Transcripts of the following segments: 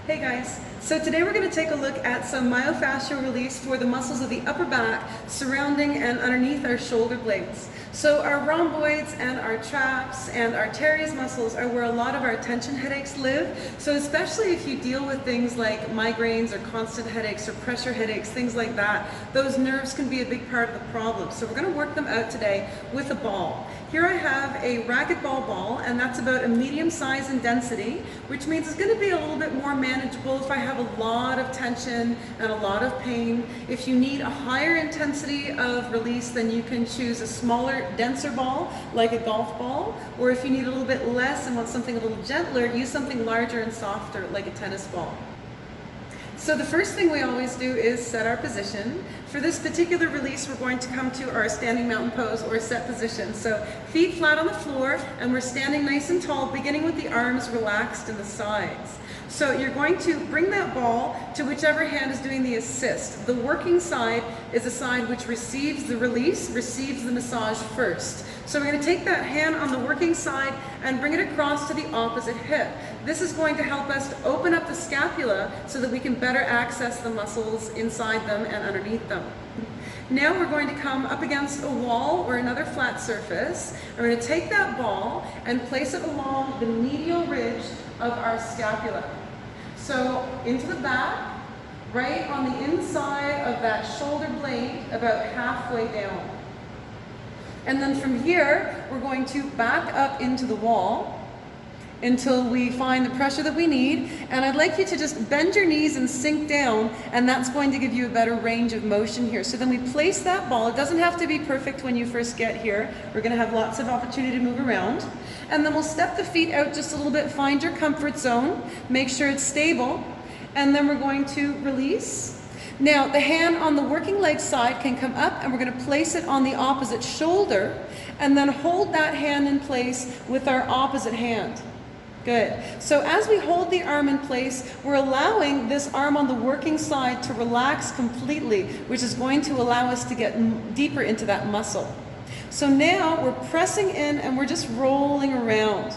Hey guys, so today we're going to take a look at some myofascial release for the muscles of the upper back surrounding and underneath our shoulder blades. So our rhomboids and our traps and our teres muscles are where a lot of our tension headaches live. So especially if you deal with things like migraines or constant headaches or pressure headaches, things like that, those nerves can be a big part of the problem. So we're going to work them out today with a ball. Here I have a racquetball ball, and that's about a medium size in density, which means it's going to be a little bit more manageable if I have a lot of tension and a lot of pain. If you need a higher intensity of release, then you can choose a smaller, denser ball, like a golf ball, or if you need a little bit less and want something a little gentler, use something larger and softer, like a tennis ball. So the first thing we always do is set our position. For this particular release, we're going to come to our standing mountain pose or set position. So feet flat on the floor, and we're standing nice and tall, beginning with the arms relaxed in the sides. So you're going to bring that ball to whichever hand is doing the assist. The working side is the side which receives the release, receives the massage first. So we're going to take that hand on the working side and bring it across to the opposite hip. This is going to help us to open up the scapula so that we can better access the muscles inside them and underneath them. Now we're going to come up against a wall or another flat surface. We're going to take that ball and place it along the medial ridge of our scapula. So into the back, right on the inside of that shoulder blade, about halfway down. And then from here, we're going to back up into the wall until we find the pressure that we need. And I'd like you to just bend your knees and sink down, and that's going to give you a better range of motion here. So then we place that ball. It doesn't have to be perfect when you first get here. We're going to have lots of opportunity to move around. And then we'll step the feet out just a little bit, find your comfort zone, make sure it's stable, and then we're going to release. Now, the hand on the working leg side can come up, and we're going to place it on the opposite shoulder, and then hold that hand in place with our opposite hand. Good. So as we hold the arm in place, we're allowing this arm on the working side to relax completely, which is going to allow us to get deeper into that muscle. So now we're pressing in, and we're just rolling around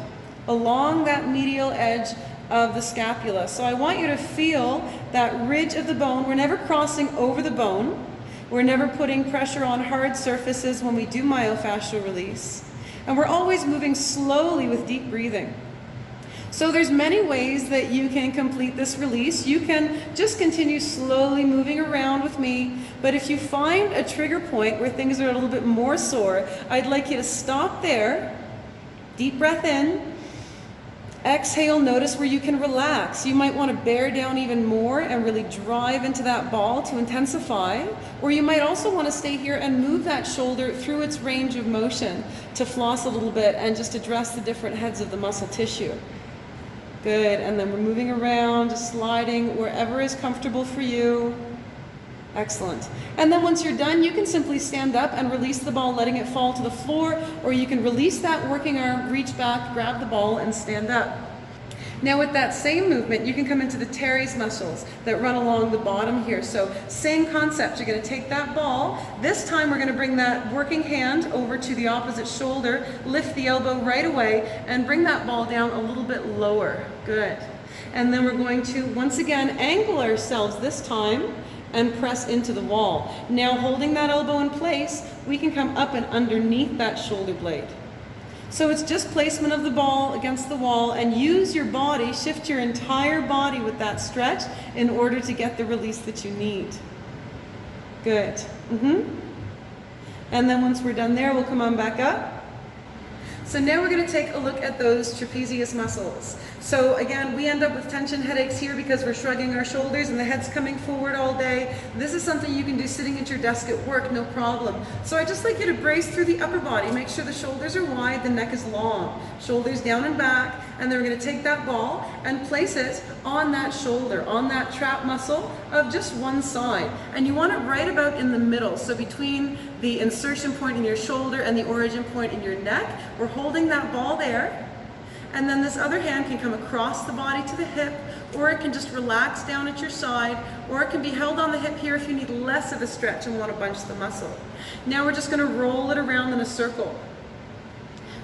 along that medial edge of the scapula. So I want you to feel that ridge of the bone. We're never crossing over the bone. We're never putting pressure on hard surfaces when we do myofascial release. And we're always moving slowly with deep breathing. So there's many ways that you can complete this release. You can just continue slowly moving around with me, but if you find a trigger point where things are a little bit more sore, I'd like you to stop there, deep breath in, exhale, notice where you can relax. You might want to bear down even more and really drive into that ball to intensify, or you might also want to stay here and move that shoulder through its range of motion to floss a little bit and just address the different heads of the muscle tissue. Good, and then we're moving around, just sliding wherever is comfortable for you. Excellent. And then once you're done, you can simply stand up and release the ball, letting it fall to the floor, or you can release that working arm, reach back, grab the ball, and stand up. Now with that same movement, you can come into the teres muscles that run along the bottom here. So same concept, you're going to take that ball. This time we're going to bring that working hand over to the opposite shoulder, lift the elbow right away, and bring that ball down a little bit lower. Good. And then we're going to, once again, angle ourselves this time and press into the wall. Now holding that elbow in place, we can come up and underneath that shoulder blade. So it's just placement of the ball against the wall, and use your body, shift your entire body with that stretch in order to get the release that you need. Good. And then once we're done there, we'll come on back up. So now we're going to take a look at those trapezius muscles. So again, we end up with tension headaches here because we're shrugging our shoulders and the head's coming forward all day. This is something you can do sitting at your desk at work, no problem. So I just like you to brace through the upper body. Make sure the shoulders are wide, the neck is long. Shoulders down and back, and then we're going to take that ball and place it on that shoulder, on that trap muscle of just one side. And you want it right about in the middle, so between the insertion point in your shoulder and the origin point in your neck. We're holding that ball there, and then this other hand can come across the body to the hip, or it can just relax down at your side, or it can be held on the hip here if you need less of a stretch and want to bunch the muscle. Now we're just going to roll it around in a circle.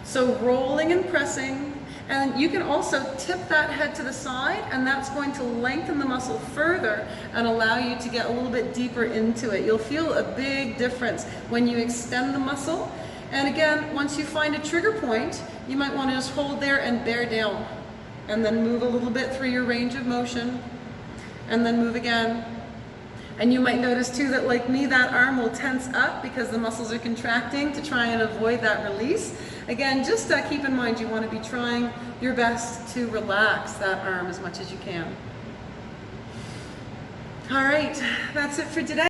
So rolling and pressing, And you can also tip that head to the side, and that's going to lengthen the muscle further and allow you to get a little bit deeper into it. You'll feel a big difference when you extend the muscle. And again, once you find a trigger point, you might want to just hold there and bear down, and then move a little bit through your range of motion, and then move again. And you might notice too that, like me, that arm will tense up because the muscles are contracting to try and avoid that release. Again, just keep in mind you want to be trying your best to relax that arm as much as you can. All right, that's it for today.